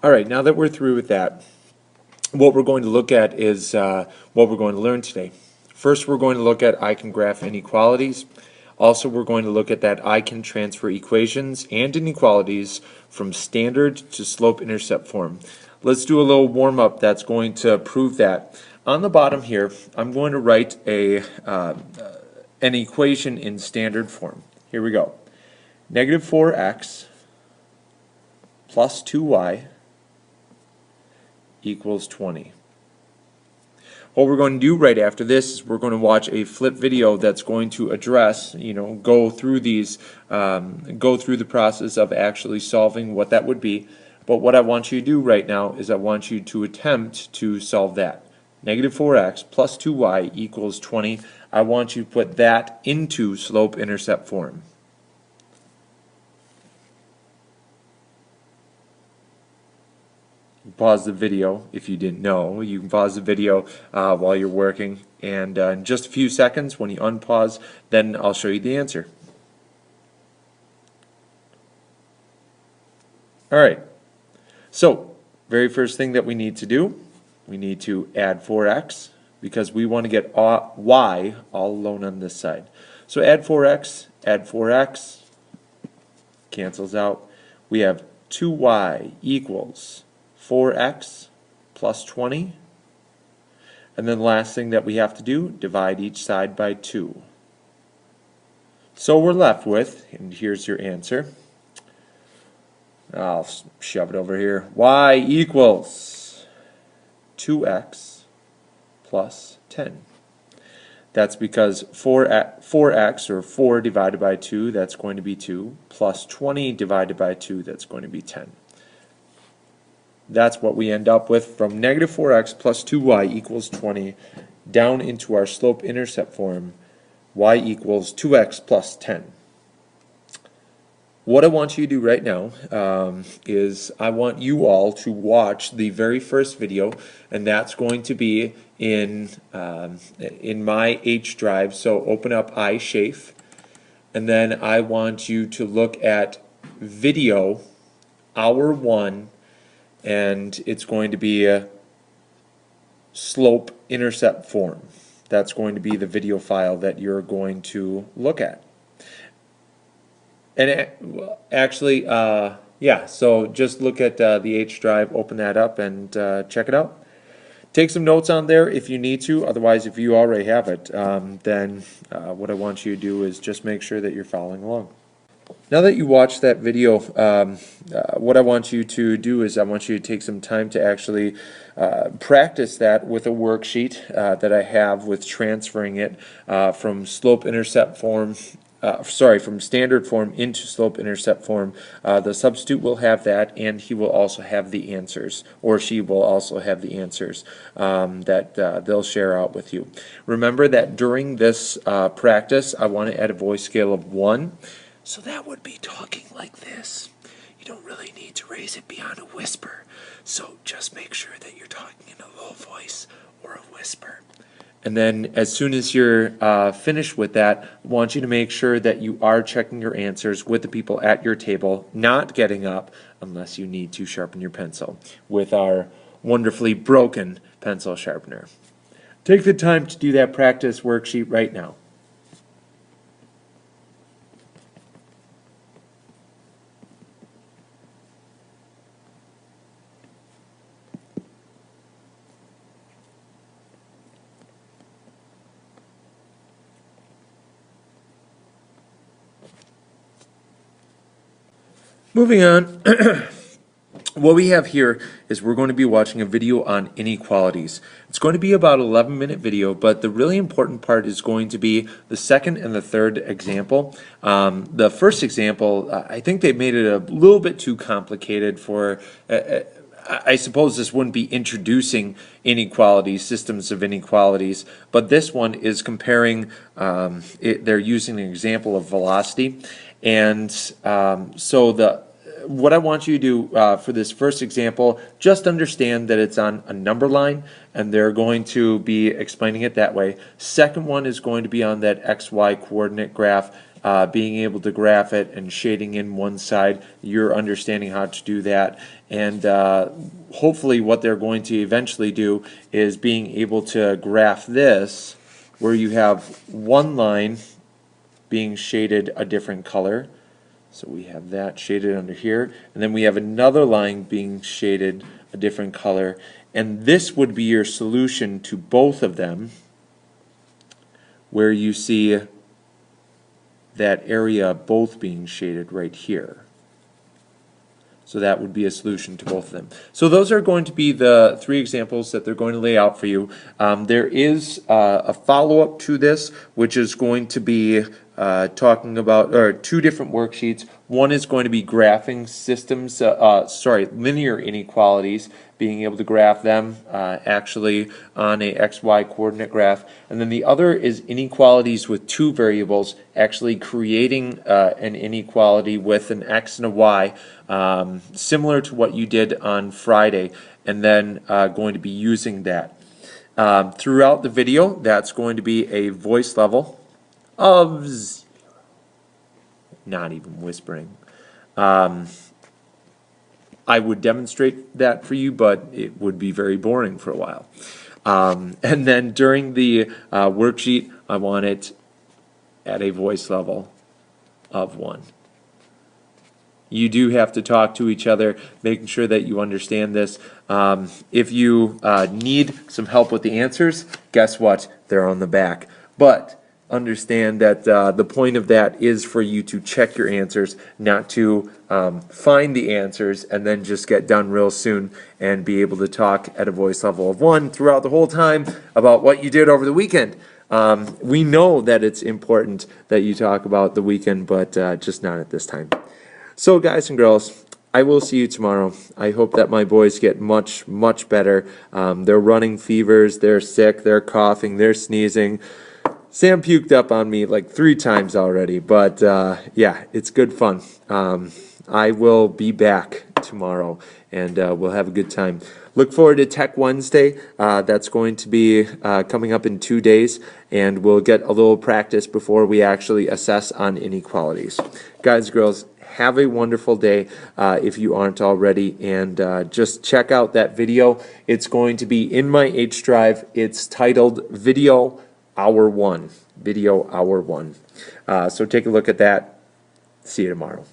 All right, now that we're through with that, what we're going to look at is what we're going to learn today. First, we're going to look at I can graph inequalities. Also, we're going to look at that I can transfer equations and inequalities from standard to slope-intercept form. Let's do a little warm-up that's going to prove that. On the bottom here, I'm going to write an equation in standard form. Here we go. Negative 4x plus 2y equals 20. What we're going to do right after this is we're going to watch a flip video that's going to address, go through the process of actually solving what that would be. But what I want you to do right now is I want you to attempt to solve that. Negative 4x plus 2y equals 20. I want you to put that into slope-intercept form. Pause the video if you didn't know. You can pause the video while you're working, and in just a few seconds when you unpause, then I'll show you the answer. Alright, so very first thing that we need to do, we need to add 4x because we want to get y all alone on this side. So add 4x, cancels out. We have 2y equals 4x plus 20, and then the last thing that we have to do, divide each side by 2. So we're left with, and here's your answer, I'll shove it over here, y equals 2x plus 10. That's because 4x, or 4 divided by 2, that's going to be 2, plus 20 divided by 2, that's going to be 10. That's what we end up with from negative 4x plus 2y equals 20 down into our slope-intercept form, y equals 2x plus 10. What I want you to do right now is I want you all to watch the very first video, and that's going to be in my H drive. So open up iShafe, and then I want you to look at video hour 1, and it's going to be a slope-intercept form. That's going to be the video file that you're going to look at. And actually, yeah, so just look at the H drive, open that up, and check it out. Take some notes on there if you need to. Otherwise, if you already have it, then what I want you to do is just make sure that you're following along. Now that you watched that video, what I want you to do is I want you to take some time to actually practice that with a worksheet that I have with transferring it from slope-intercept form, from standard form into slope-intercept form. The substitute will have that, and he will also have the answers, or she will also have the answers that they'll share out with you. Remember that during this practice, I want to add a voice scale of 1. So that would be talking like this. You don't really need to raise it beyond a whisper. So just make sure that you're talking in a low voice or a whisper. And then as soon as you're finished with that, I want you to make sure that you are checking your answers with the people at your table, not getting up unless you need to sharpen your pencil with our wonderfully broken pencil sharpener. Take the time to do that practice worksheet right now. Moving on, what we have here is we're going to be watching a video on inequalities. It's going to be about an 11-minute video, but the really important part is going to be the second and the third example. The first example, I think they made it a little bit too complicated for... I suppose this wouldn't be introducing inequalities, systems of inequalities, but this one is comparing, they're using an example of velocity, and so what I want you to do for this first example, just understand that it's on a number line, and they're going to be explaining it that way. Second one is going to be on that XY coordinate graph, being able to graph it and shading in one side. You're understanding how to do that, and hopefully what they're going to eventually do is being able to graph this, where you have one line being shaded a different color. So we have that shaded under here, and then we have another line being shaded a different color, and this would be your solution to both of them, where you see that area both being shaded right here. So that would be a solution to both of them. So those are going to be the three examples that they're going to lay out for you. There is a follow-up to this, which is going to be talking about two different worksheets. One is going to be graphing systems, linear inequalities, being able to graph them actually on a XY coordinate graph. And then the other is inequalities with two variables, actually creating an inequality with an X and a Y, similar to what you did on Friday, and then going to be using that. Throughout the video, that's going to be a voice level of 0. Not even whispering. I would demonstrate that for you, but it would be very boring for a while. And then during the worksheet, I want it at a voice level of 1. You do have to talk to each other, making sure that you understand this. If you need some help with the answers, guess what? They're on the back. But understand that the point of that is for you to check your answers, not to find the answers and then just get done real soon and be able to talk at a voice level of 1 throughout the whole time about what you did over the weekend. We know that it's important that you talk about the weekend, but just not at this time. So guys and girls, I will see you tomorrow. I hope that my boys get much, much better. They're running fevers, they're sick, they're coughing, they're sneezing. Sam puked up on me like 3 times already, but yeah, it's good fun. I will be back tomorrow, and we'll have a good time. Look forward to Tech Wednesday. That's going to be coming up in 2 days, and we'll get a little practice before we actually assess on inequalities. Guys, girls, have a wonderful day if you aren't already, and just check out that video. It's going to be in my H drive. It's titled Video Hour 1. Video Hour 1. So take a look at that. See you tomorrow.